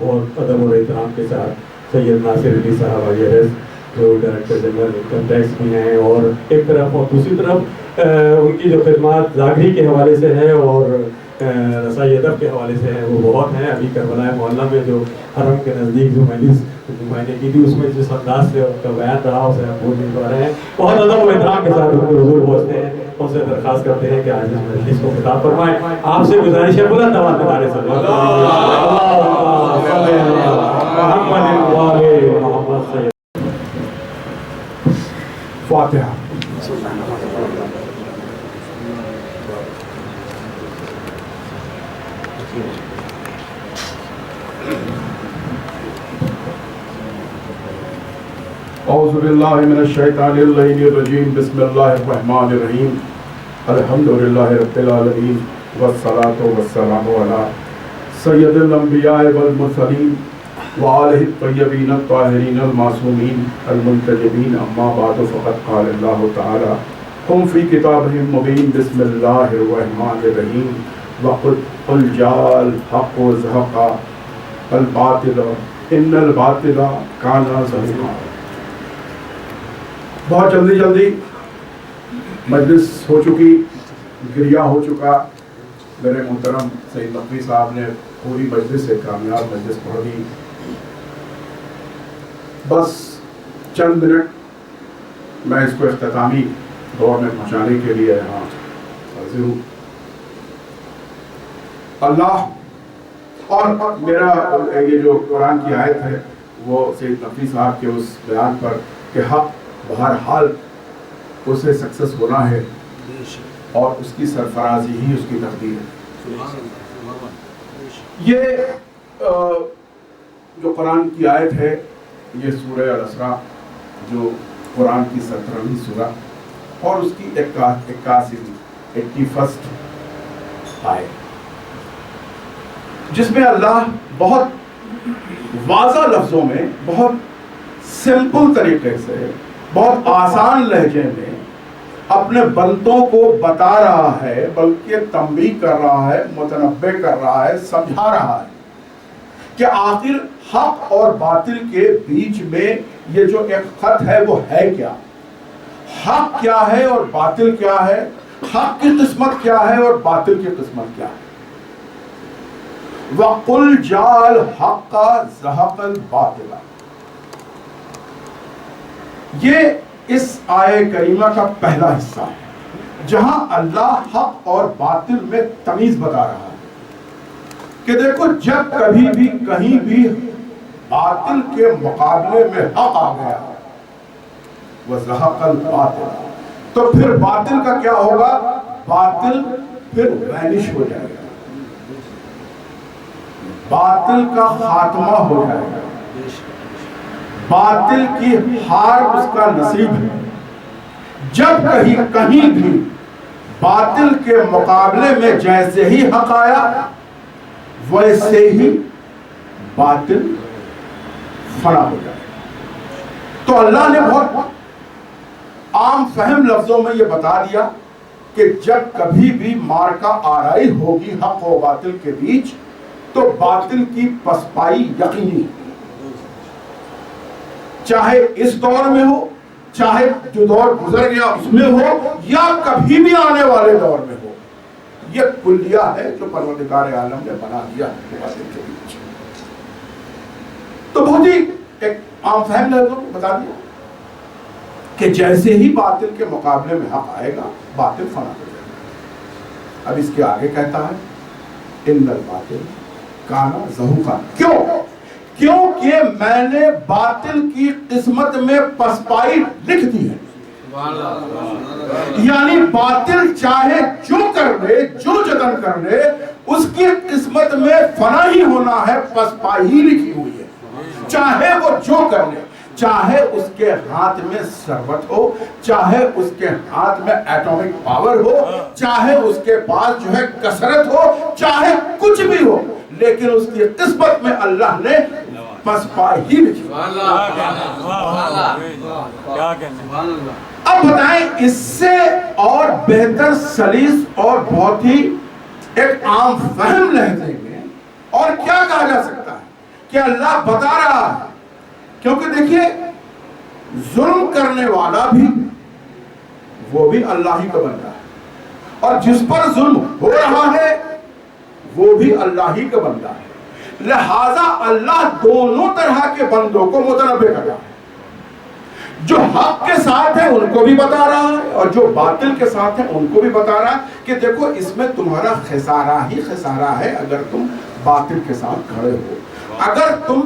بہت ادب اور احترام کے ساتھ سید ناصر علی صاحب IRS جو ڈائریکٹر جنرل انکم ٹیکس بھی ہیں، اور ایک طرف اور دوسری طرف ان کی جو خدمات ظاہری کے حوالے سے ہیں اور رسائی ادب کے حوالے سے ہیں وہ بہت ہیں. ابھی کربلا معلیٰ میں جو حرم کے نزدیک جو مجلس میں نے کی تھی اس میں جس انداز سے ان کا بیان رہا اسے ہم بول نہیں پا رہے ہیں. بہت ادب و احترام کے ساتھ ان کے حضور پہنچتے ہیں. ان سے درخواست کرتے ہیں کہ آج اس مجلس کو خطاب فرمائیں. آپ سے گزارش ہے بلند آواز میں نعرے صلی محمد. فاتحہ. اعوذ باللہ من الشیطان اللعین الرجیم. بسم اللہ الرحمن الرحیم. الحمدللہ رب العالمین والصلاة والسلام علی سید الانبیاء والمرسلین وآلہ الطیبین الطاہرین المعصومین المنتجبین. اما بعد فقد قال اللہ تعالی هم فی کتابہ مبین. بسم اللہ الرحمن الرحیم. وقل جاء الحق وزهق الباطل ان الباطل کان زہوقا. بہت جلدی مجلس ہو چکی، گریہ ہو چکا. میرے محترم سید نقوی صاحب نے پوری مجلس سے کامیاب مجلس پڑھ دی. بس چند منٹ میں اس کو اختتامی دور میں پہنچانے کے لیے یہاں حاضر ہوں. اللہ اور میرا یہ جو قرآن کی آیت ہے وہ سید نقوی صاحب کے اس بیان پر کہ حق بہرحال اسے سکسس ہونا ہے اور اس کی سرفرازی ہی اس کی تقدیر ہے. یہ جو قرآن کی آیت ہے یہ سورہ الاسراء جو قرآن کی 17ویں سورہ اور اس کی 81 آیت، جس میں اللہ بہت واضح لفظوں میں، بہت سمپل طریقے سے، بہت آسان لہجے میں اپنے بندوں کو بتا رہا ہے، بلکہ تنبیہ کر رہا ہے، متنبہ کر رہا ہے، سمجھا رہا ہے کہ آخر حق اور باطل کے بیچ میں یہ جو ایک خط ہے وہ ہے کیا، حق کیا ہے اور باطل کیا ہے، حق کی قسمت کیا ہے اور باطل کی قسمت کیا ہے. وَقُلْ جَاءَ الْحَقَّ زَهَقَ الْبَاطِلَ. یہ اس آیہ کریمہ کا پہلا حصہ ہے جہاں اللہ حق اور باطل میں تمیز بتا رہا ہے کہ دیکھو جب کبھی بھی کہیں بھی باطل کے مقابلے میں حق آ گیا وَزَهَقَ الْبَاطِلَ تو پھر باطل کا کیا ہوگا؟ باطل پھر وینش ہو جائے گا، باطل کا خاتمہ ہو جائے گا، باطل کی ہار اس کا نصیب ہے. جب کہیں بھی باطل کے مقابلے میں جیسے ہی حق آیا ویسے ہی باطل فنا ہو جائے. تو اللہ نے بہت عام فہم لفظوں میں یہ بتا دیا کہ جب کبھی بھی مارکا آرائی ہوگی حق و باطل کے بیچ تو باطل کی پسپائی یقینی ہے، چاہے اس دور میں ہو، چاہے جو دور گزر گیا اس میں ہو، یا کبھی بھی آنے والے دور میں ہو. یہ کلیہ ہے جو پروردگار عالم نے بنا دیا ہے باطل کے بیچ. تو بہت ہی ایک عام فہم لفظوں کو بتا دیا کہ جیسے ہی باطل کے مقابلے میں حق آئے گا باطل فنا ہو جائے گا. اب اس کے آگے کہتا ہے ان الباطل کان زہوقا. کیونکہ میں نے باطل کی قسمت میں پسپائی لکھ دی ہے. یعنی باطل چاہے جو کر لے، جو جتن کر لے، اس کی قسمت میں فنا ہی ہونا ہے، پسپائی ہی لکھی ہوئی ہے. چاہے وہ جو کر لے، چاہے اس کے ہاتھ میں ثروت ہو، چاہے اس کے ہاتھ میں ایٹمک پاور ہو، چاہے اس کے پاس جو ہے کثرت ہو، چاہے کچھ بھی ہو، لیکن اس کی قسمت میں اللہ نے پسپائی ہی لکھی. اب بتائیں اس سے اور بہتر سلیس اور بہت ہی ایک عام فہم لہجے میں اور کیا کہا جا سکتا ہے کہ اللہ بتا رہا ہے، کیونکہ دیکھیے ظلم کرنے والا بھی وہ بھی اللہ ہی کا بندہ ہے، اور جس پر ظلم ہو رہا ہے وہ بھی اللہ ہی کا بندہ ہے، لہذا اللہ دونوں طرح کے بندوں کو متنبع کر رہا ہے، جو حق کے ساتھ ہیں ان کو بھی بتا رہا ہے اور جو باطل کے ساتھ ہیں ان کو بھی بتا رہا ہے کہ دیکھو اس میں تمہارا خسارہ ہی خسارہ ہے اگر تم باطل کے ساتھ کھڑے ہو، اگر تم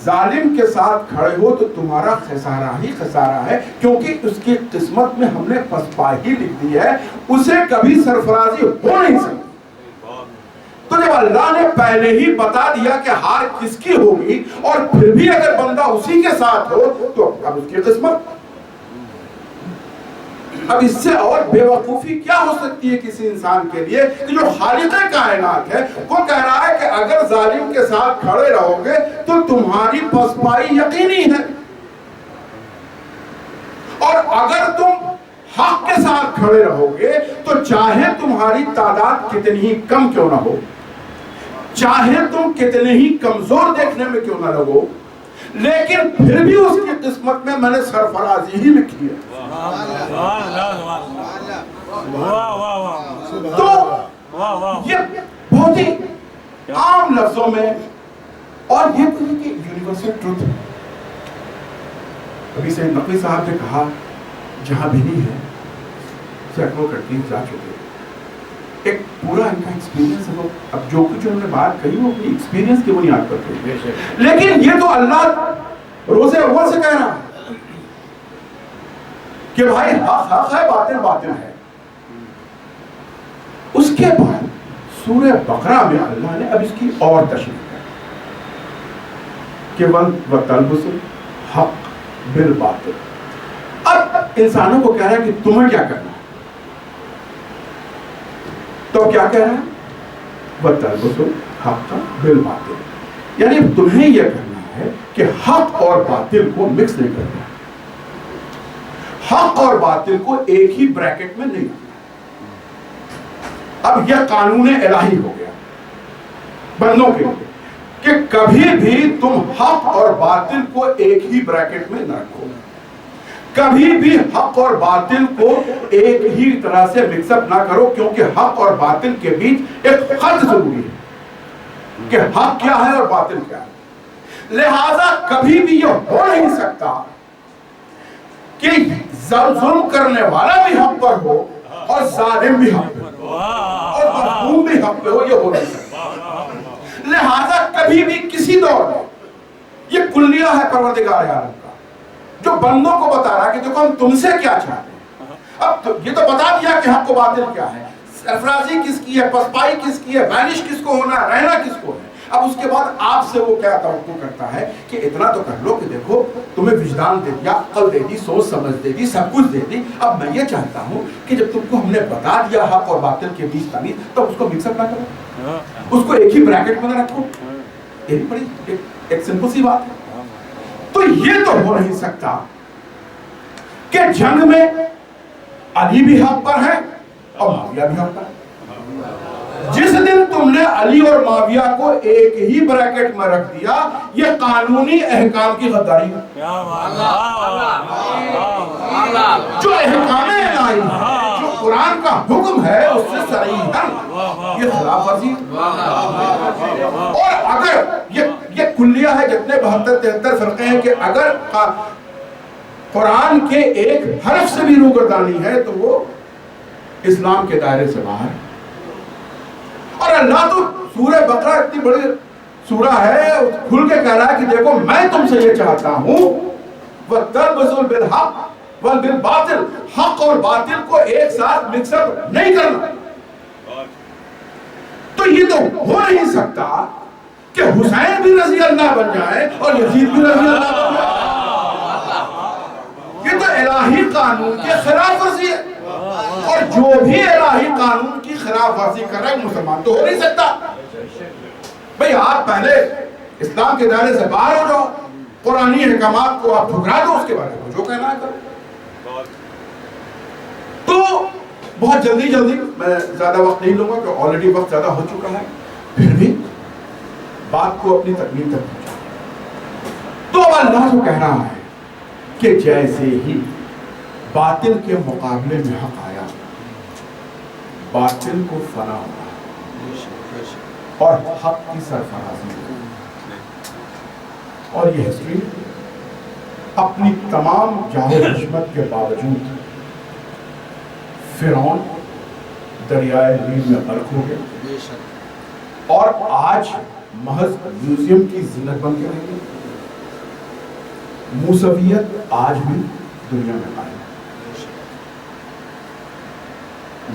ظالم کے ساتھ کھڑے ہو تو تمہارا خسارہ ہی خسارہ ہے، کیونکہ اس کی قسمت میں ہم نے پسپاہی لکھ دی ہے، اسے کبھی سرفرازی ہو نہیں سکتی۔ تو جب اللہ نے پہلے ہی بتا دیا کہ ہار کس کی ہوگی اور پھر بھی اگر بندہ اسی کے ساتھ ہو تو اب اس کی قسمت، اب اس سے اور بے وقوفی کیا ہو سکتی ہے کسی انسان کے لیے کہ جو خالق کائنات ہے وہ کہہ رہا ہے کہ اگر ظالم کے ساتھ کھڑے رہو گے تو تمہاری پسپائی یقینی ہے، اور اگر تم حق کے ساتھ کھڑے رہو گے تو چاہے تمہاری تعداد کتنی ہی کم کیوں نہ ہو، چاہے تم کتنے ہی کمزور دیکھنے میں کیوں نہ لگو، لیکن پھر بھی اس کی قسمت میں میں نے سرفرازی ہی لکھی ہے۔ تو یہ بہت ہی عام لفظوں میں، اور یہ تو ہے کہ یونیورسل ٹروتھ ہے۔ ابھی سید نقوی صاحب نے کہا جہاں بھی نہیں ہے سینکڑوں کٹنی جا چکے، ایک پورا ان کا ایکسپیرینس ہے، اب جو کچھ انہوں نے بات کہی وہ اپنی ایکسپیرینس کی بنیاد پر کہی، لیکن یہ تو اللہ روز اول سے کہہ رہا ہے کہ بھائی حق حق ہے، باطل باطل ہے۔ اس کے بعد سورہ بقرہ میں اللہ نے اب اس کی اور تشریح کہ وَتَلْبِسُ الْحَقَّ بِالْبَاطِلِ، اب انسانوں کو کہہ رہا ہے کہ تمہیں کیا کرنا ہے، تو کیا کہہ رہا ہے وَتَلْبِسُ الْحَقَّ بِالْبَاطِلِ، یعنی تمہیں یہ کرنا ہے کہ حق اور باطل کو مکس نہیں کرنا، حق اور باطل کو ایک ہی بریکٹ میں نہیں رکھنا۔ اب یہ قانون الہی ہو گیا بندوں کے لیے کہ کبھی بھی تم حق اور باطل کو ایک ہی بریکٹ میں نہ رکھو، کبھی بھی حق اور باطل کو ایک ہی طرح سے مکس اپ نہ کرو، کیونکہ حق اور باطل کے بیچ ایک خط ضروری ہے کہ حق کیا ہے اور باطل کیا ہے، لہذا کبھی بھی یہ ہو نہیں سکتا کہ ظلم کرنے والا بھی حق پر ہو اور ظالم بھی حق پر ہو اور مظلوم بھی حق پہ ہو، یہ ہو نہیں سکتا۔ لہذا کبھی بھی کسی دور میں یہ کلیہ ہے پروردگار عالم کا جو بندوں کو بتا رہا ہے کہ دیکھو ہم تم سے کیا چاہتے ہیں، اب یہ تو بتا دیا کہ حق و باطل کیا ہے، سرفرازی کس کی ہے، پسپائی کس کی ہے، وینش کس کو ہونا ہے، رہنا کس کو ہے۔ اب اس کے بعد آپ سے وہ کیا توقع کرتا ہے کہ اتنا تو کر لو کہ دیکھو تمہیں وجدان دے دیا، عقل دے دی، سوچ سمجھ دے دی، سب کچھ دے دی، اب میں یہ چاہتا ہوں کہ جب تم کو ہم نے بتا دیا حق اور باطل کے بیچ تمیز، تو اس کو مکس اپ نہ کرو، اس کو ایک ہی بریکٹ میں نہ رکھو، یہ بڑی ایک سمپل سی بات ہے۔ تو یہ تو ہو نہیں سکتا کہ جنگ میں علی بھی حق پر ہے اور معاویہ بھی حق پر ہے۔ جس دن تم نے علی اور معاویہ کو ایک ہی بریکٹ میں رکھ دیا، یہ قانونی احکام کی غداری ہے۔ جو احکام الہی ہے، جو قرآن کا حکم ہے، اس سے صریحاً یہ خلاف ورزی ہے۔ اور اگر یہ کلیہ ہے، جتنے 72-73 فرقے ہیں، کہ اگر قرآن کے ایک حرف سے بھی روگردانی ہے تو وہ اسلام کے دائرے سے باہر ہے۔ اور اللہ تو سورہ بقرہ اتنی بڑی سورہ ہے، کھل کے کہہ رہا ہے کہ دیکھو میں تم سے یہ چاہتا ہوں وَتَلْبِسُ الْحَقَّ وَالْبَاطِلَ، حق اور باطل کو ایک ساتھ مکس اپ نہیں کرنا۔ تو یہ تو ہو نہیں سکتا کہ حسین بھی رضی اللہ بن جائے اور یزید بھی رضی اللہ بن جائے، یہ تو الہی قانون کے خلاف ورزی ہے، اور جو بھی الہی قانون کی خلاف ورزی کر رہا ہے مسلمان تو ہو نہیں سکتا۔ بھئی آپ پہلے اسلام کے دائرے سے باہر ہو جاؤ، قرآنی حکامات کو آپ ٹھکرا دو، اس کے بارے میں جو کہنا ہے کرو۔ تو بہت جلدی میں زیادہ وقت نہیں لوں گا کہ آلریڈی وقت زیادہ ہو چکا ہے، پھر بھی بات کو اپنی تکمیل تک پہنچا۔ اب اللہ جو کہہ رہا ہے کہ جیسے ہی باطل کے مقابلے میں حق آیا، باطل کو فنا ہوا اور حق کی سرفرازی ہوئی. اور یہ ہسٹری اپنی تمام جاہ و حشمت کے باوجود فرعون دریائے نیل میں غرق ہو گیا اور آج محض میوزیم کی زینت بن کے رہ گئی. موسویت آج بھی دنیا میں قائم ہے.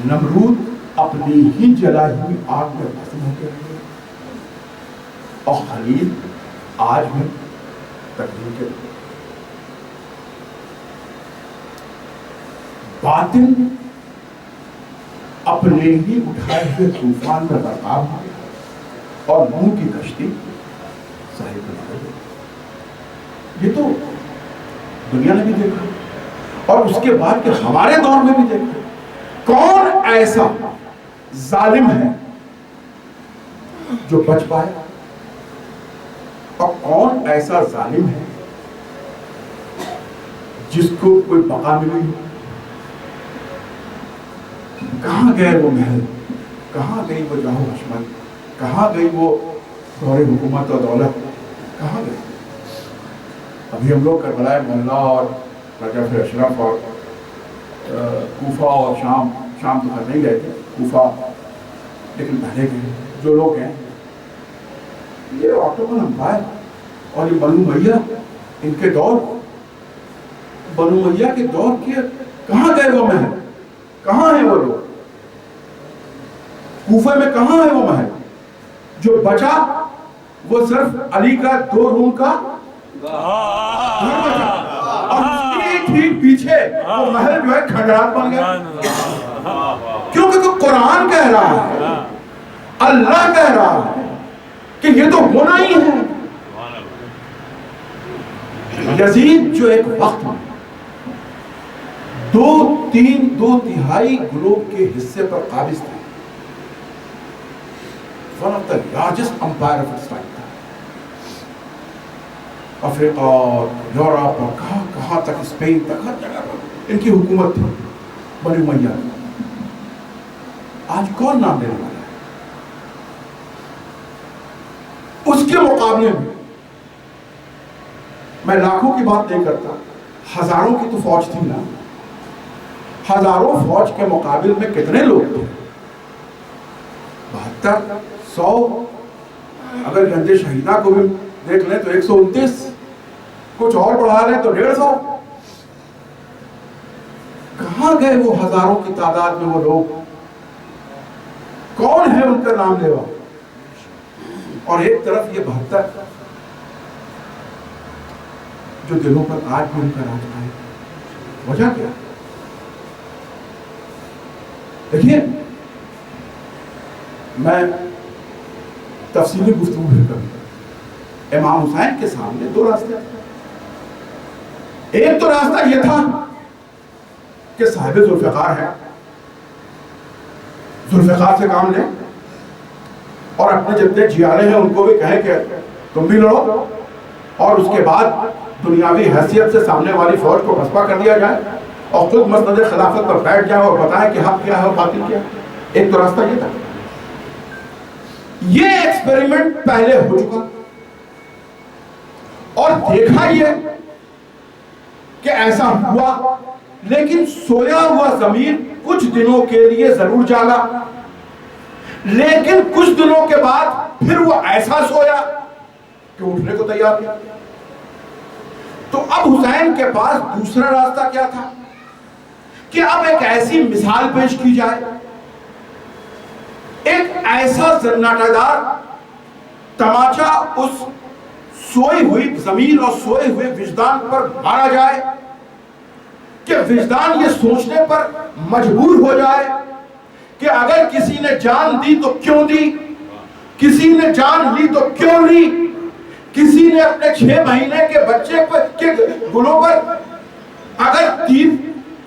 نمرود اپنی ہی جلائی ہوئی آگ میں بھسم ہو کے رہ گئے اور خلیل آج بھی تقدیر کے باطل اپنے ہی اٹھائے ہوئے طوفان میں غرقاب ہو گیا اور نوح کی کشتی ساحل پر نکل گئی. یہ تو دنیا نے بھی دیکھا اور اس کے بعد کہ ہمارے دور میں بھی دیکھا. کون ایسا ظالم ہے جو بچ پائے اور کون ایسا ظالم ہے جس کو کوئی بقا ملی؟ کہاں گئے وہ محل، کہاں گئی وہ جاہ و حشمت، کہاں گئی وہ دور حکومت اور دولت، کہاں گئی؟ ابھی ہم لوگ کربلا مولا اور رجب اشرف اور کوفہ اور شام تو گھر نہیں گئے تھے، کوفہ لیکن پہلے گئے. جو لوگ ہیں یہ آٹومن امپائر اور یہ بنو امیہ، ان کے دور، بنو امیہ کے دور کے کہاں گئے وہ محل، کہاں ہیں وہ لوگ؟ کوفہ میں کہاں ہے وہ محل؟ جو بچا وہ صرف علی کا 2 روم کا گھر بچا اور اس کے ٹھیک پیچھے وہ محل جو ہے کھنڈرات بن گیا. کیونکہ تو قرآن کہہ رہا ہے، اللہ کہہ رہا ہے کہ یہ تو ہونا ہی ہے. یزید جو ایک وقت میں 2 تہائی گلوب کے حصے پر قابض تھے، one of the largest empire of its time تھا. افریقہ اور یورپ اور کہاں تک، اسپین تک، ہر جگہ پر ان کی حکومت تھی بنو امیہ. آج کون نام دینے والا ہے؟ اس کے مقابلے میں لاکھوں کی بات نہیں کرتا، ہزاروں کی تو فوج تھی نا. ہزاروں فوج کے مقابل میں کتنے لوگ تھے؟ 72 100. اگر گنج شہیدہ کو بھی دیکھ لیں تو 129، کچھ اور بڑھا لیں تو 150. کہاں گئے وہ ہزاروں کی تعداد میں وہ لوگ؟ کون ہے ان کا نام لیوا؟ اور ایک طرف یہ 72 جو دلوں پر آج بھی ان کا راج ہے. وجہ کیا؟ دیکھیے، میں تفصیلی گفتگو بھی کروں. امام حسین کے سامنے 2 راستے تھے. ایک تو راستہ یہ تھا کہ صاحب ذوالفقار ہے، ذوالفقار سے کام لیں اور اپنے جتنے جیالے ہیں ان کو بھی کہیں کہ تم بھی لڑو، اور اس کے بعد دنیاوی حیثیت سے سامنے والی فوج کو پسپا کر دیا جائے اور خود مسند خلافت پر بیٹھ جائے اور بتائیں کہ حق کیا ہے اور باطل کیا ہے. ایک تو راستہ یہ تھا. یہ ایکسپیریمنٹ پہلے ہو چکا اور دیکھا یہ کہ ایسا ہوا، لیکن سویا ہوا ضمیر کچھ دنوں کے لیے ضرور جاگا، لیکن کچھ دنوں کے بعد پھر وہ ایسا سویا کہ اٹھنے کو تیار نہیں. تو اب حسین کے پاس دوسرا راستہ کیا تھا کہ اب ایک ایسی مثال پیش کی جائے، ایک ایسا سناٹا دار تماچا اس سوئی ہوئی ضمیر اور سوئے ہوئے وجدان پر مارا جائے کہ وجدان یہ سوچنے پر مجبور ہو جائے کہ اگر کسی نے جان دی تو کیوں دی، کسی نے جان لی تو کیوں لی، کسی نے اپنے 6 مہینے کے بچے کے گلوں پر اگر تیر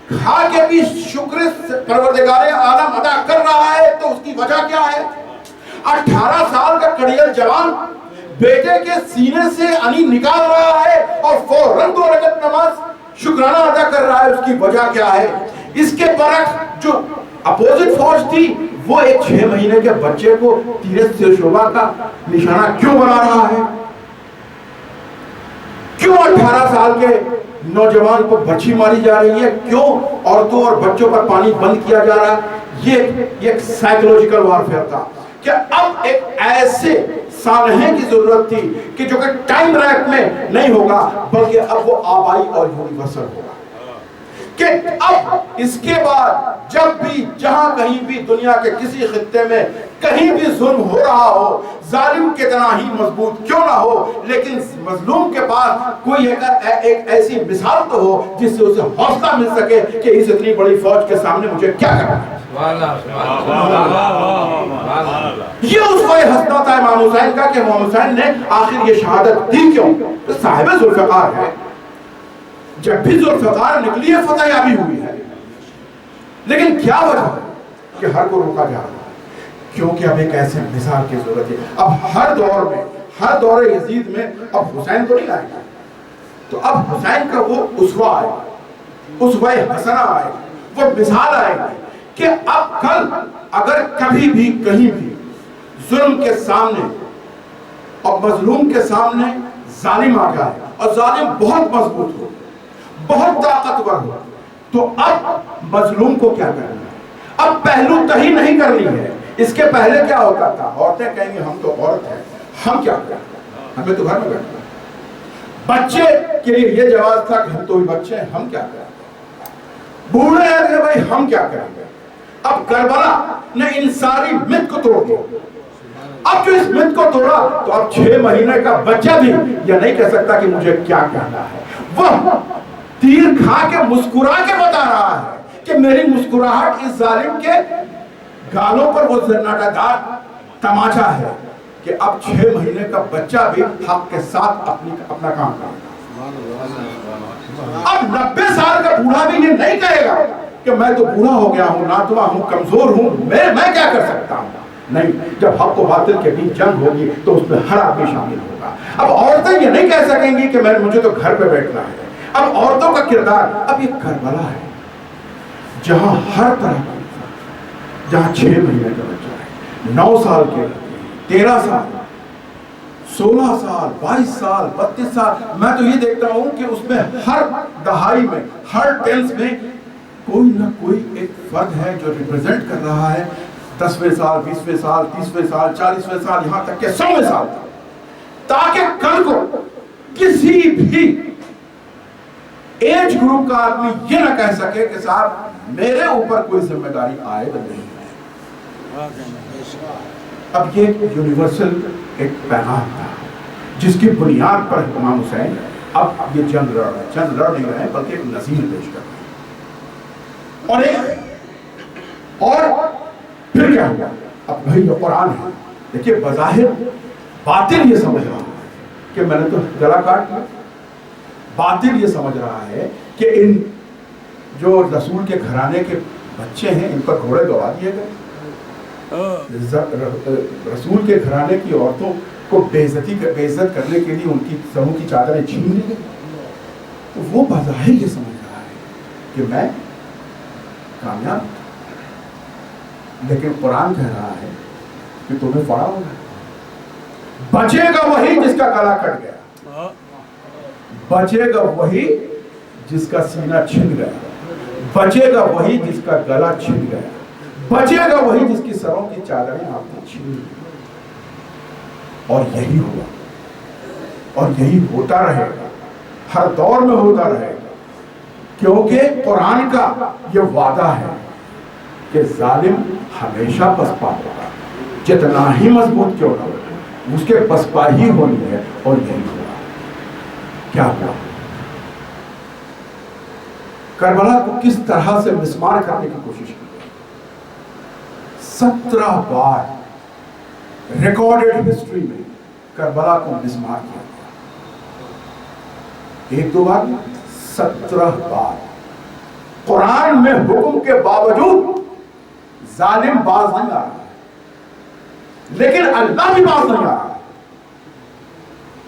کھا کے بھی شکر پروردگار عالم ادا کر رہا ہے تو اس کی وجہ کیا ہے؟ 18 سال کا کڑیل جوان بیٹے کے سینے سے انی نکال رہا ہے اور فوراً 2 رکعت نماز شکرانہ ادا کر رہا ہے. اس کی وجہ کیا ہے؟ اس کے برعکس جو اپوزٹ فوج تھی وہ ایک 6 مہینے کے بچے کو تیر سے شعبہ کا نشانہ کیوں بنا رہا ہے؟ کیوں 18 سال کے نوجوان کو بچی ماری جا رہی ہے؟ کیوں عورتوں اور بچوں پر پانی بند کیا جا رہا ہے؟ یہ ایک سائیکولوجیکل وارفیئر تھا کہ اب ایک ایسے سانحے کی ضرورت تھی کہ جو کہ ٹائم ریپ میں نہیں ہوگا بلکہ اب وہ آبائی اور یونیورسل ہوگا، کہ اب اس کے بعد جب بھی جہاں کہیں بھی دنیا کے کسی خطے میں کہیں بھی ظلم ہو رہا ہو، ظالم کتنا ہی مضبوط کیوں نہ ہو لیکن مظلوم کے پاس کوئی ایک ایسی مثال تو ہو جس سے اسے حوصلہ مل سکے کہ اس اتنی بڑی فوج کے سامنے مجھے کیا کرنا ہے. یہ اس وقت حسنہ تھا امام حسین کا کہ امام حسین نے آخر یہ شہادت دی کیوں؟ صاحب ذوالفقار ہے، جب بھی ذوالفقار نکلی ہے فتح یابی ہوئی ہے، لیکن کیا وجہ ہے کہ ہر کو روکا جا رہا ہے؟ کیونکہ اب ایک ایسے مثال کی ضرورت ہے. اب ہر دور میں، ہر دور یزید میں اب حسین تو نہیں آئے گا، تو اب حسین کا وہ اسوہ آئے گا، اسوہ حسنہ آئے گا، وہ مثال آئے گا کہ اب کل اگر کبھی بھی کہیں بھی ظلم کے سامنے اور مظلوم کے سامنے ظالم آ جائے اور ظالم بہت مضبوط ہو، بہت طاقتور ہو، تو اب مظلوم کو کیا کرنا ہے؟ اب پہلو تہی نہیں کرنی ہے. اس کے پہلے کیا ہوتا تھا؟ عورتیں کہیں گی ہم تو عورت ہیں، ہم کیا کریں، ہمیں تو گھر میں بیٹھنا ہے. بچے کے لیے یہ جواز تھا کہ ہم تو بچے ہیں، ہم کیا کریں. بوڑھے ہیں کہ بھائی ہم کیا کریں گے. اب کربلا نے ان ساری مت کو توڑ دیا. اب جو اس مت کو توڑا تو اب 6 مہینے کا بچہ بھی یہ نہیں کہہ سکتا کہ مجھے کیا کہنا ہے. وہ تیر کھا کے مسکرا کے بتا رہا ہے کہ میری مسکراہٹ اس ظالم کے گالوں پر وہ زناٹہ دار تماچا ہے کہ اب 6 مہینے کا بچہ بھی حق کے ساتھ اپنا کام کرتا. اب 90 سال کا بوڑھا بھی یہ نہیں کہے گا کہ میں تو بوڑھا ہو گیا ہوں، ناتواں ہوں، کمزور ہوں، میں کیا کر سکتا ہوں. نہیں، جب حق و باطل کے بیچ جنگ ہوگی تو اس میں ہر آدمی شامل ہوگا. اب عورتیں یہ نہیں کہہ سکیں گی کہ مجھے تو گھر پہ بیٹھنا ہے. اب عورتوں کا کردار اب یہ کربلا ہے جہاں ہر طرح کا، جہاں 6 مہینے کا بچہ ہے، 9 سال کے، 13 سال، 16 سال، 22 سال، 32 سال. میں تو یہ دیکھتا ہوں کہ اس میں ہر دہائی میں، ہر ٹینس میں کوئی نہ کوئی ایک فرد ہے جو ریپرزینٹ کر رہا ہے 10ویں سال، 20ویں سال، 30ویں سال، 40ویں سال، یہاں تک کہ 100ویں سال تک، تاکہ کل کو کسی بھی ایج گروپ کا آدمی یہ نہ کہہ سکے کہ صاحب میرے اوپر کوئی ذمہ داری عائد نہیں ہے. اب یہ یونیورسل ایک پیغام تھا جس کی بنیاد پر امام حسین اب یہ جنگ لڑ رہے ہیں. جنگ لڑ نہیں رہے ہیں بلکہ ایک نظیر پیش کر رہے ہیں. اور پھر کیا ہوا؟ اب بھائی یہ قرآن ہے. دیکھیے بظاہر باطل یہ سمجھ رہا ہے کہ میں نے تو گلا کاٹ لیا. باطل یہ سمجھ رہا ہے کہ ان جو رسول کے گھرانے کے بچے ہیں ان پر گھوڑے گوا دیے گئے. رسول کے گھرانے کی عورتوں کو بے عزت کرنے کے لیے ان کی سروں کی چادریں چھین لی گئی. تو وہ بظاہر یہ سمجھ رہا ہے کہ میں کامیاب، لیکن قرآن کہہ رہا ہے کہ تمہیں پڑا ہوگا. بچے گا وہی جس کا گلا کٹ گیا، بچے گا وہی جس کا سینہ چھن گیا، بچے گا وہی جس کا گلا چھن گیا، بچے گا وہی جس کی سروں کی چادریں آپ نے چھین لی. اور یہی ہوا اور یہی ہوتا رہے گا، ہر دور میں ہوتا رہے گا، کیونکہ قرآن کا یہ وعدہ ہے کہ ظالم ہمیشہ پسپا ہوگا، جتنا ہی مضبوط کیوں نہ ہو اس کے پسپا ہی ہونی ہے. اور یہی ہوا. کیا ہوا؟ کربلا کو کس طرح سے مسمار کرنے کی کوشش کی گئی. 17 بار ریکارڈڈ ہسٹری میں کربلا کو مسمار کیا گیا. 1-2 بار 17 بار. قرآن میں حکم کے باوجود ظالم باز نہیں آ رہا ہے، لیکن اللہ بھی باز نہیں آ رہا ہے.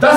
10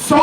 100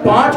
5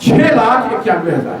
6,91,000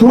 2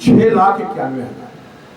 6,91,000।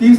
30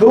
2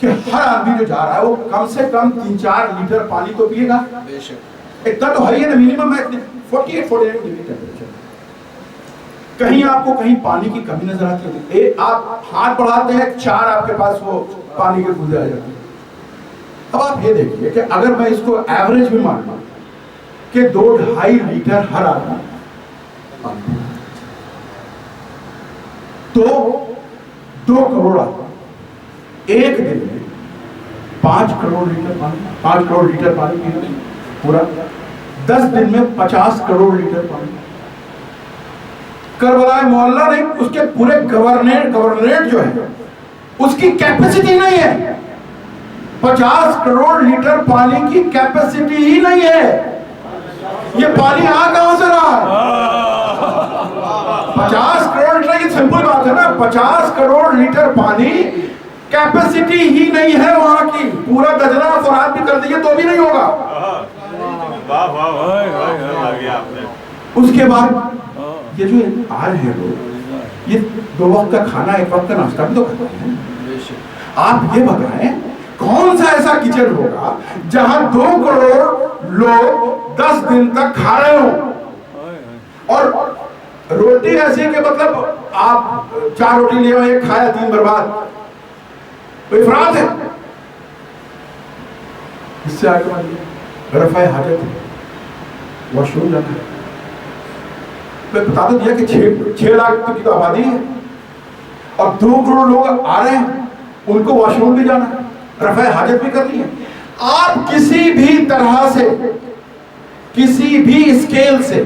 کہ ہر آدمی جو جا رہا ہے وہ کم سے کم 3-4 لیٹر پانی تو پیے گا. اتنا تو ہے ہی نا منیمم ہے. 48-49 ڈگری ٹیمپریچر. کہیں آپ کو کہیں پانی کی کمی نظر آتی ہے؟ آپ ہاتھ بڑھاتے ہیں 4 آپ کے پاس وہ پانی کے بوندیں آ جاتی ہیں. اب آپ یہ دیکھیے کہ اگر میں اس کو ایوریج بھی مان لوں کہ 2-2.5 لیٹر ہر آدمی پانی، تو 2 کروڑ آدمی ایک دن میں 5 کروڑ لیٹر پانی پینا پورا. 10 دن میں 50 کروڑ لیٹر پانی. کربلا محلہ نہیں، اس کے پورے گورنریٹ جو ہے اس کی کیپیسٹی نہیں ہے. 50 کروڑ لیٹر پانی کی کیپیسٹی ہی نہیں ہے. یہ پانی آ کہاں سے رہا ہے؟ 50 کروڑ لیٹر، یہ سمپل بات ہے نا. 50 کروڑ لیٹر پانی کیپیسٹی ہی نہیں ہے وہاں کی. پورا دجلہ فرات بھی کر دیئے تو بھی نہیں ہوگا. اس کے بعد یہ جو آ رہے ہیں لوگ، یہ 2 وقت کا کھانا 1 وقت کا ناشتہ بھی تو کھاتے ہیں. آپ یہ بتائیں کون سا ایسا کچن ہوگا جہاں 2 کروڑ لوگ 10 دن تک کھا رہے ہوں؟ اور روٹی ایسی کہ مطلب آپ 4 روٹی لے ہوئے، 1 کھایا 3 برباد. کوئی افراد ہے؟ اس سے آگے بڑھئے رفع حاجت واش روم جانا ہے. میں بتا دوں دیا کہ 6 لاکھ کی تو آبادی ہے اور 2 کروڑ لوگ آ رہے ہیں، ان کو واش روم بھی جانا ہے، رفع حاجت بھی کرنی ہے. آپ کسی بھی طرح سے، کسی بھی اسکیل سے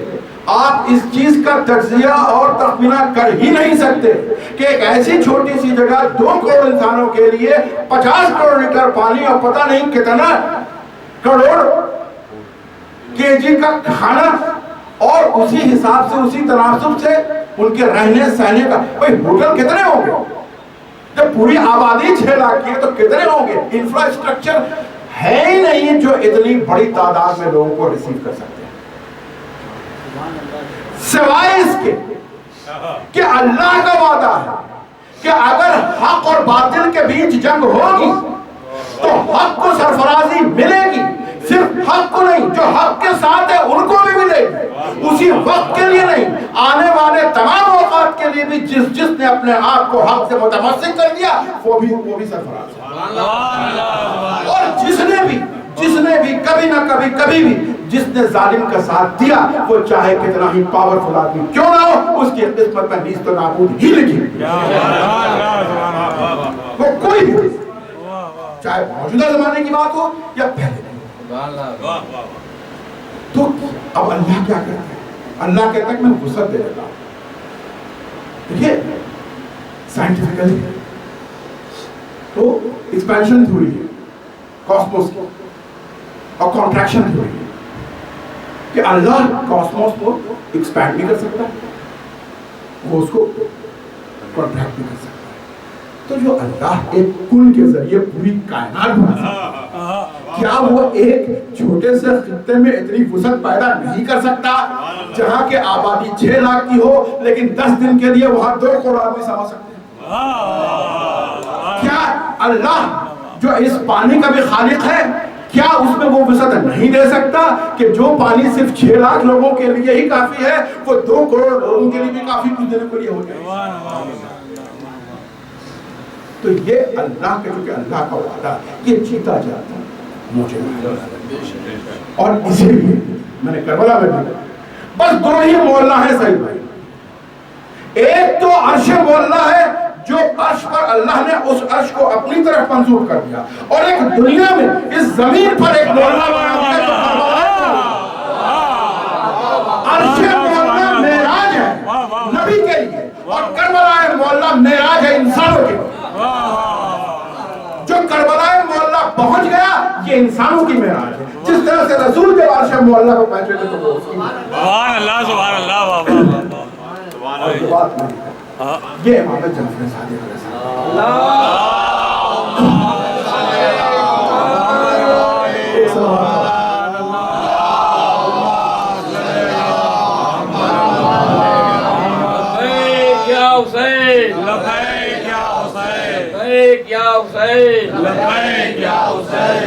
آپ اس چیز کا تجزیہ اور تخمینہ کر ہی نہیں سکتے کہ ایک ایسی چھوٹی سی جگہ 2 کروڑ انسانوں کے لیے 50 کروڑ لیٹر پانی اور پتہ نہیں کتنا کروڑ کے جی کا کھانا، اور اسی حساب سے اسی تناسب سے ان کے رہنے سہنے کا. بھئی ہوٹل کتنے ہوں گے جب پوری آبادی 6 لاکھ کی ہے؟ تو کتنے ہوں گے؟ انفراسٹرکچر ہے ہی نہیں جو اتنی بڑی تعداد میں لوگوں کو ریسیو کر سکتے ہیں. سوائے اس کے کہ اللہ کا وعدہ ہے کہ اگر حق اور باطل کے بیچ جنگ ہوگی تو حق کو سرفرازی ملے گی. صرف حق کو نہیں، جو حق کے ساتھ ہے ان کو بھی ملے گی. اسی وقت کے لیے نہیں، آنے والے تمام اوقات کے لیے بھی جس نے اپنے آپ کو حق سے متمسک کر دیا وہ بھی سرفراز ہے. اور جس نے بھی کبھی نہ کبھی بھی جس نے ظالم کا ساتھ دیا، وہ چاہے کتنا ہی پاورفل آدمی کیوں نہ ہو، اس کی قسمت میں نیست و نابود ہی لکھی. وہ کوئی بھی، چاہے موجودہ زمانے کی بات ہو یا پہلے. تو اب اللہ کیا کرتا ہے؟ اللہ کہتا ہے کہ میں وسعت دے دیتا ہوں. دیکھیے سائنٹیفکلی تو ایکسپینشن تھیوری ہے کاسموس کی اور کانٹریکشن تھیوری ہے کہ اللہ کاسموس کو ایکسپینڈ بھی کر سکتا ہے، وہ اس کو کانٹریکٹ بھی کر سکتا ہے. تو جو اللہ ایک کل کے ذریعے پوری کائنات بنا سکتا ہے، کیا وہ ایک چھوٹے سے خطے میں اتنی وسعت پیدا نہیں کر سکتا جہاں کہ آبادی 6 لاکھ کی ہو لیکن 10 دن کے لیے وہاں 2 کروڑ آدمی سما سکتے ہیں؟ کیا اللہ جو اس پانی کا بھی خالق ہے، کیا اس میں وہ وسعت نہیں دے سکتا کہ جو پانی صرف 6 لاکھ لوگوں کے لیے ہی کافی ہے وہ 2 کروڑ لوگوں کے لیے بھی کافی کچھ دینے کے لیے ہو جائے؟ تو یہ اللہ کے جو کہ اللہ کا وعدہ یہ چیتا جاتا مجھے. اور اسی لیے میں نے کربلا میں بھی بس 2 ہی معلّہ ہیں صحیح بھائی. ایک تو عرش معلّہ ہے جو عرش پر اللہ نے اس عرش کو اپنی طرف منظور کر دیا، اور ایک دنیا میں اس زمین پر ایک معلّہ بنا دیا جو عرش معلّہ معراج ہے نبی کے لیے، اور کربلا معلّہ معراج ہے انسانوں کے لیے. جو کربلا معلّہ پہنچ گیا یہ انسانوں کی معراج ہے. جس طرح سے رسول جب عرش معلّہ کو پہنچے تھے تو وہ اس کی سبحان اللہ سبحان اللہ بات نہیں. یہ امام جعفر صادق علیہ السلام.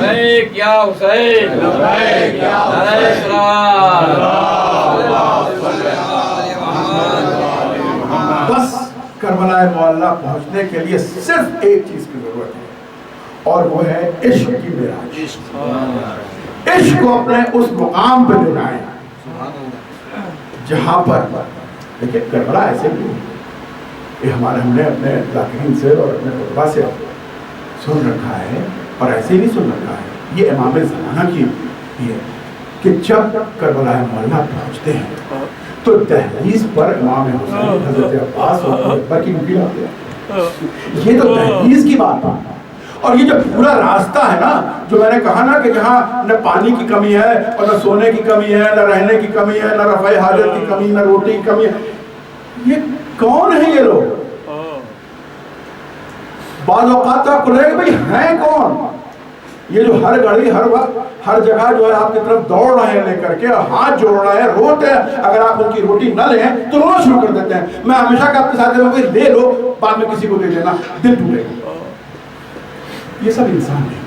لبیک یا حسین، لبیک یا نعرہ اسلام۔ بس کربلا معلیٰ پہنچنے کے لیے صرف ایک چیز کی ضرورت ہے، اور وہ ہے عشق کی معراج۔ عشق کو اپنے اس مقام پہ لے جائیں جہاں پر دیکھیں کربلا ایسے نہیں ہے، یہ ہم نے اپنے ذاکرین سے اور اپنے خطبہ سے سن رکھا ہے، اور ایسے ہی نہیں سن رکھا ہے، یہ امام زمانہ کی ہے کہ جب کربلا معلیٰ پہنچتے ہیں تو دہلیز پر امام حسین حضرت عباس اور اکبر کی نکل آتے ہیں۔ یہ تو دہلیز کی بات ہے، اور یہ جو پورا راستہ ہے نا، جو میں نے کہا نا کہ جہاں نہ پانی کی کمی ہے اور نہ سونے کی کمی ہے، نہ رہنے کی کمی ہے، نہ رفع حاجت کی کمی، نہ روٹی کی کمی ہے، یہ کون ہیں یہ لوگ؟ بعض اوقات آپ کو لگے کہ بھئی ہیں کون یہ جو ہر گھڑی ہر وقت ہر جگہ جو ہے آپ کی طرف دوڑ رہے ہیں لے کر کے، ہاتھ جوڑ رہے ہیں، روتے ہیں، اگر آپ ان کی روٹی نہ لیں تو رونا شروع کر دیتے ہیں۔ میں ہمیشہ کہ آپ کے ساتھ میں لے لو، بعد میں کسی کو دے دینا، دل ٹوٹے گا۔ یہ سب انسان ہے۔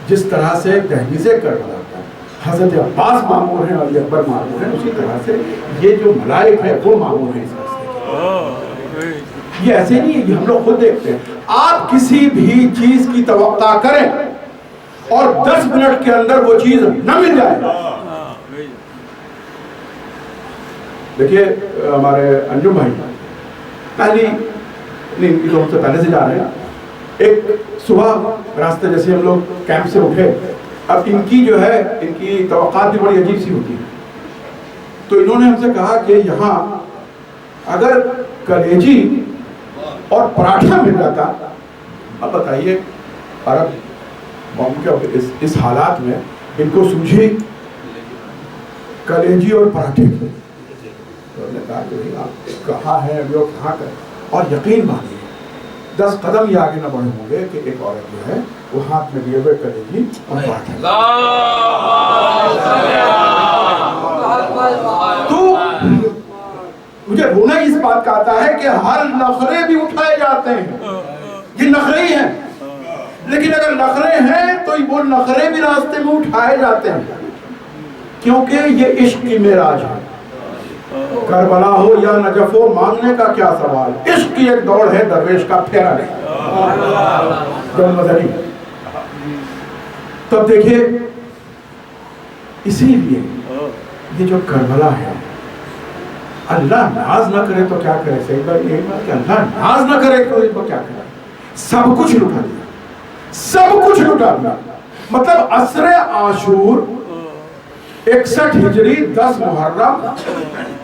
جس طرح سے دہلیزیں کربلا ہے، حضرت عباس معمور ہیں اور اکبر معمور ہیں، اسی طرح سے یہ جو ملائک ہیں وہ معمور ہیں اس راستے کے۔ یہ ایسے نہیں ہے، یہ ہم لوگ خود دیکھتے ہیں۔ آپ کسی بھی چیز کی توقع کریں اور 10 منٹ کے اندر وہ چیز نہ مل جائے۔ دیکھیے ہمارے انجم بھائی پہلی نہیں، ان کی تو ہم سے پہلے سے جا رہے ہیں، ایک صبح راستے جیسے ہم لوگ کیمپ سے اٹھے، اب ان کی جو ہے ان کی توقعات بھی بڑی عجیب سی ہوتی ہے، تو انہوں نے ہم سے کہا کہ یہاں اگر کلیجی اور پراٹھا مل جاتا، اب بتائیے عرب ممکن اس حالات میں ان کو سمجھی کلیجی اور پراٹھے، تو انہوں نے کہا کہ آپ کہاں ہیں ابھی اور کہاں کریں، اور یقین مانیے 10 قدم یہ آگے نہ بڑھے ہوں گے کہ ایک عورت جو ہے وہ ہاتھ میں لیے ہوئے کلیجی اور پراٹھے، تو مجھے رونا اس بات کا آتا ہے کہ ہر نخرے بھی اٹھائے جاتے ہیں، یہ نخرے ہی ہیں، لیکن اگر نخرے ہیں تو وہ نخرے بھی راستے میں اٹھائے جاتے ہیں، کیونکہ یہ عشق کی معراج ہے۔ کربلا ہو یا نجف ہو، مانگنے کا کیا سوال، عشق کی ایک دوڑ ہے، درویش کا پھیرا نہیں۔ جن مذہبی تب دیکھیے، اسی لیے یہ جو کربلا ہے، اللہ ناز نہ کرے تو کیا کرے، صحیح بات یہ ہے کہ اللہ ناز نہ کرے تو اس کو کیا کرے، سب کچھ لٹا دیا، سب کچھ لٹا دیا۔ مطلب عصر عاشور 61 ہجری 10 محرم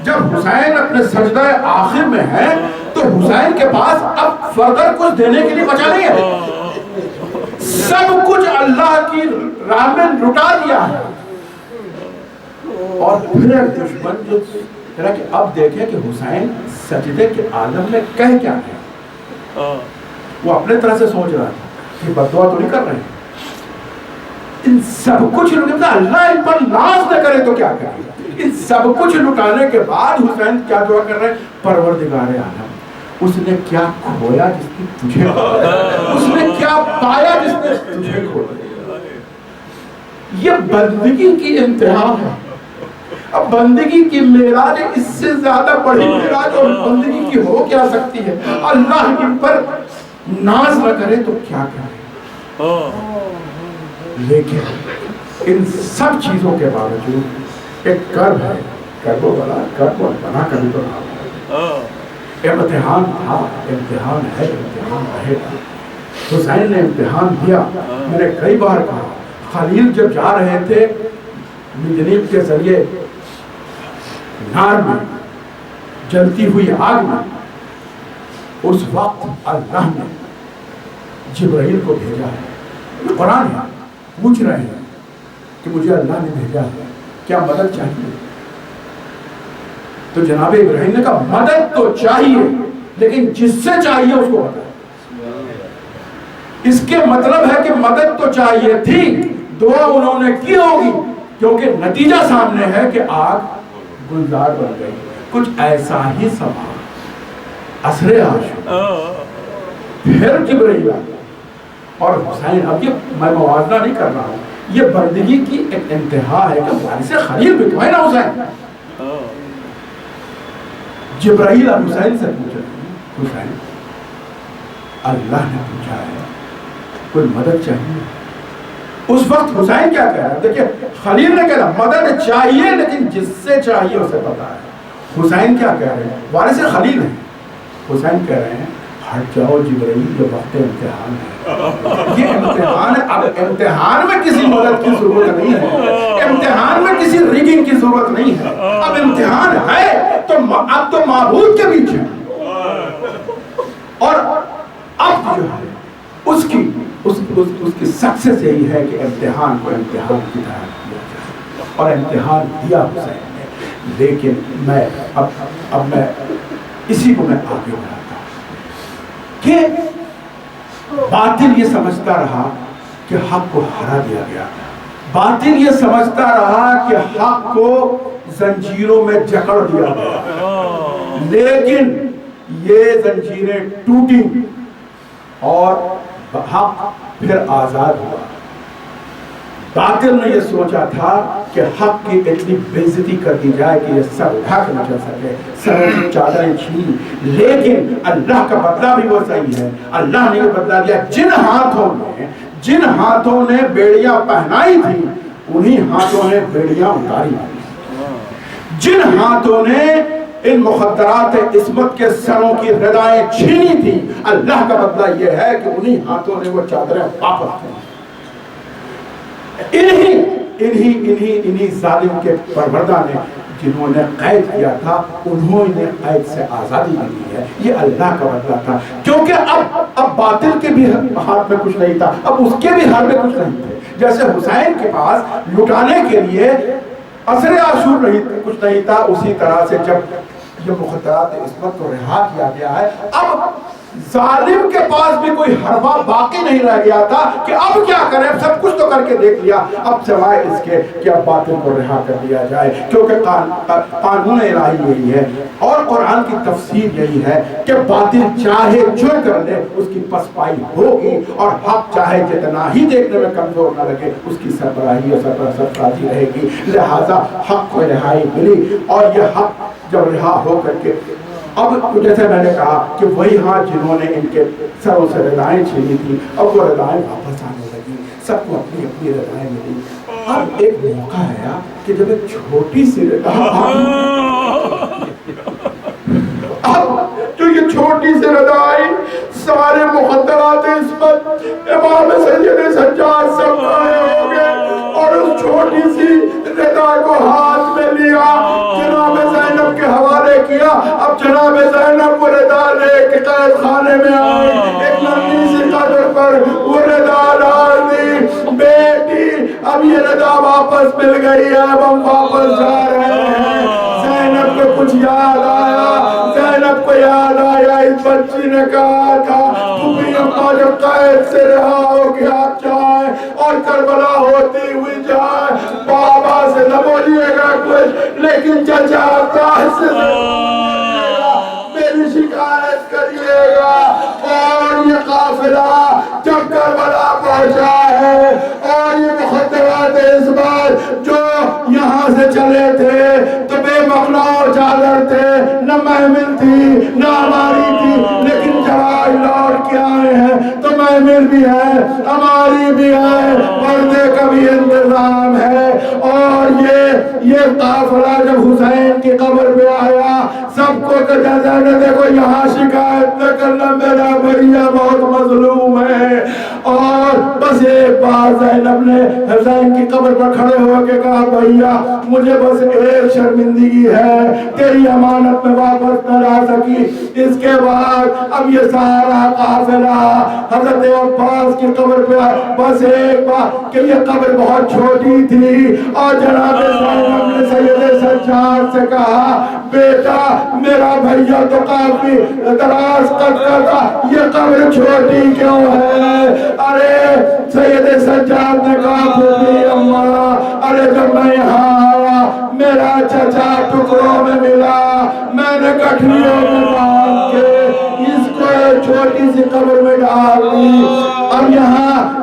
جب حسین اپنے سجدہ آخر میں ہے تو حسین کے پاس اب فردر کچھ دینے کے لیے بچا نہیں ہے، سب کچھ اللہ کی راہ میں لٹا دیا ہے۔ اور پھر دشمن جو کہ اب دیکھیں کہ حسین سجدے کے عالم میں کہہ کیا ہے، وہ اپنے طرح سے سوچ رہا تھا کہ بد دعا تو نہیں کر رہے ہیں، ان سب کچھ اللہ ان پر ناز نہ کرے تو کیا کرے، ان سب کچھ لٹانے کے بعد حسین کیا دعا کر رہے ہیں، پروردگار عالم اس نے کیا کھویا جس نے تجھے پایا، اس نے کیا پایا جس نے تجھے کھویا۔ یہ بندگی کی انتہا ہے۔ اب بندگی کی معراج اس سے زیادہ بڑی معراج اور بندگی کی ہو کیا سکتی ہے؟ اللہ ان پر ناز نہ کرے تو کیا کرے۔ لیکن ان سب چیزوں کے باوجود ایک کرب ہے، کرب والا کرب بنا کبھی تو نہ، امتحان تھا، امتحان ہے، امتحان رہے گا۔ حسین نے امتحان دیا۔ میں نے کئی بار کہا، خلیل جب جا رہے تھے منجنیق کے ذریعے نار میں، جلتی ہوئی آگ میں، اس وقت اللہ نے جبرائیل کو بھیجا ہے۔ قرآن ہے، پوچھ رہے ہیں کہ مجھے اللہ نے بھیجا ہے، کیا مدد چاہیے؟ تو جناب ابراہیم نے کہا مدد تو چاہیے، لیکن جس سے چاہیے اس کو بتا۔ اس کے مطلب ہے کہ مدد تو چاہیے تھی، دعا انہوں نے کی ہوگی، کیونکہ نتیجہ سامنے ہے کہ آگ گلزار بن گئی۔ کچھ ایسا ہی سما عصر عاشور، پھر جبرائیل آیا اور حسین، اب یہ میں موازنہ نہیں کر رہا ہوں، یہ بندگی کی ایک انتہا ہے کہ وارث خلیل بھی تو ہے نا حسین. جبرائیل اب حسین سے پوچھا، حسین اللہ نے پوچھا ہے کوئی مدد چاہیے. اس وقت حسین کیا کہہ رہا ہے؟ دیکھیں خلیل نے کہا مدد چاہیے لیکن جس سے چاہیے اسے پتا ہے. حسین کیا کہہ رہے ہیں؟ وارث خلیل ہیں. حسین کہہ رہے ہیں ہٹ جاؤ جبرائیل، یہ وقت امتحان ہے. یہ امتحان ہے. اب امتحان میں کسی مدد کی ضرورت نہیں ہے، امتحان میں کسی ریگنگ کی ضرورت نہیں ہے. اب امتحان ہے تو اب تو معبود کے بیچ ہے. اور اب جو ہے اس کی سکسیس یہی ہے کہ امتحان کو امتحان کی طرح کیا جائے، اور امتحان دیا حسین نے. لیکن میں اب میں اسی کو میں آگے بڑھاتا ہوں کہ باطل یہ سمجھتا رہا کہ حق کو ہرا دیا گیا، باطل یہ سمجھتا رہا کہ حق کو زنجیروں میں جکڑ دیا گیا، لیکن یہ زنجیریں ٹوٹی اور حق پھر آزاد ہوا. باطل نے یہ سوچا تھا کہ حق کی اتنی بےعزتی کر دی جائے کہ یہ سب اٹھا کے نہ چل سکے، سر کی چادریں چھین. لیکن اللہ کا بدلہ بھی وہ صحیح ہے. اللہ نے یہ بدلہ دیا. جن ہاتھوں نے بیڑیاں پہنائی تھی انہی ہاتھوں نے بیڑیاں اتاری. جن ہاتھوں نے ان مخدرات عصمت کے سروں کی ردائیں چھینی تھی، اللہ کا بدلہ یہ ہے کہ انہی ہاتھوں نے وہ چادریں واپس کی. انہی ظالم کے پروردہ نے جنہوں نے قید کیا تھا انہوں نے قید سے آزادی ملی ہے. یہ اللہ کا بدلہ تھا، کیونکہ اب باطل کے بھی ہاتھ میں کچھ نہیں تھا، اب اس کے بھی ہاتھ میں کچھ نہیں تھے. جیسے حسین کے پاس لٹانے کے لیے اثر عاشور کچھ نہیں تھا، اسی طرح سے جب یہ مخدرات عصمت کو رہا کیا گیا ہے، اب ظالم کے پاس بھی کوئی حربہ باقی نہیں رہ گیا تھا کہ اب کیا کریں. سب کچھ تو کر کے دیکھ لیا، اب سوائے اس کے کہ اب باطل کو رہا کر دیا جائے. کیونکہ قانون الہی یہی ہے اور قرآن کی تفسیر یہی ہے کہ باطل چاہے جو کر لے اس کی پسپائی ہوگی، اور حق چاہے جتنا ہی دیکھنے میں کمزور نہ لگے اس کی سربراہی اور سرفرازی رہے گی. لہذا حق کو رہائی ملی، اور یہ حق جب رہا ہو کر کے اب جیسے میں نے کہا کہ وہی ہاں جنہوں نے ان کے سروں سے ردائیں چھینی تھی اب وہ ردائیں واپس آنے لگی، سب کو اپنی اپنی ردائیں ملی. اب ایک موقع آیا کہ جب ایک چھوٹی سی ردا اب جو یہ چھوٹی سی ردا آئی، سارے مخدرات عصمت امام سید سجاد سب کھڑے ہو گئے اور اس چھوٹی سی ردا کو ہاتھ میں لیا، جناب زینب کے حوالے کیا. اب جناب زینب وہ ردا لے کے قید خانے میں آئی، ایک نرمی سی قدر پر وہ ردا ڈال دی. بیٹی اب یہ ردا واپس مل گئی ہے، اب ہم واپس جا رہے ہیں. زینب کو کچھ یاد آیا، زینب کو یاد آیا اس بچی نے کہا تھا تمہیں اما جب قید سے رہا ہو کہ آپ جائیں اور کربلا ہوتی ہوئی جائیں، بابا سے نہ بولیے گا کچھ لیکن چچا عباس سے میری شکایت کریے گا. اور یہ قافلہ جب کربلا پہنچا ہے اور یہ مخدرات عصمت جو یہاں سے چلے تھے تو بے مقلا چادر تھے، نہ محمل تھی نہ ہماری تھی، لیکن جب آج لوٹ کے آئے ہیں تو محمل بھی ہے ہماری بھی ہے، پردے کا بھی انتظام ہے. اور یہ قافلہ جب حسین کی قبر پہ آیا سب کو کہا جانے دیکھو یہاں شکایت نہ کرنا، میرا بھیا بہت مظلوم ہے. اور بس ایک بار زینب نے حسین کی قبر پر کھڑے ہو کے کہا بھیا مجھے بس ایک شرمندگی ہے، تیری امانت میں واپس نہ لا سکی. اس کے بعد اب یہ سارا قافلہ حضرت عباس کی قبر پہ بس ایک بار کہ یہ قبر بہت چھوٹی تھی اور جناب زینب نے سید سجاد سے کہا بیٹا میرا بھیا تو کافی دراز قد کا تھا، یہ قبر چھوٹی کیوں ہے؟ ارے سید سجاد نے کہا پھوپھی اماں، ارے جب میں یہاں آیا میرا چچا ٹکڑوں میں ملا، میں نے گٹھڑیوں میں باندھ کے اس کو ایک چھوٹی سی قبر میں ڈال دی. اب یہاں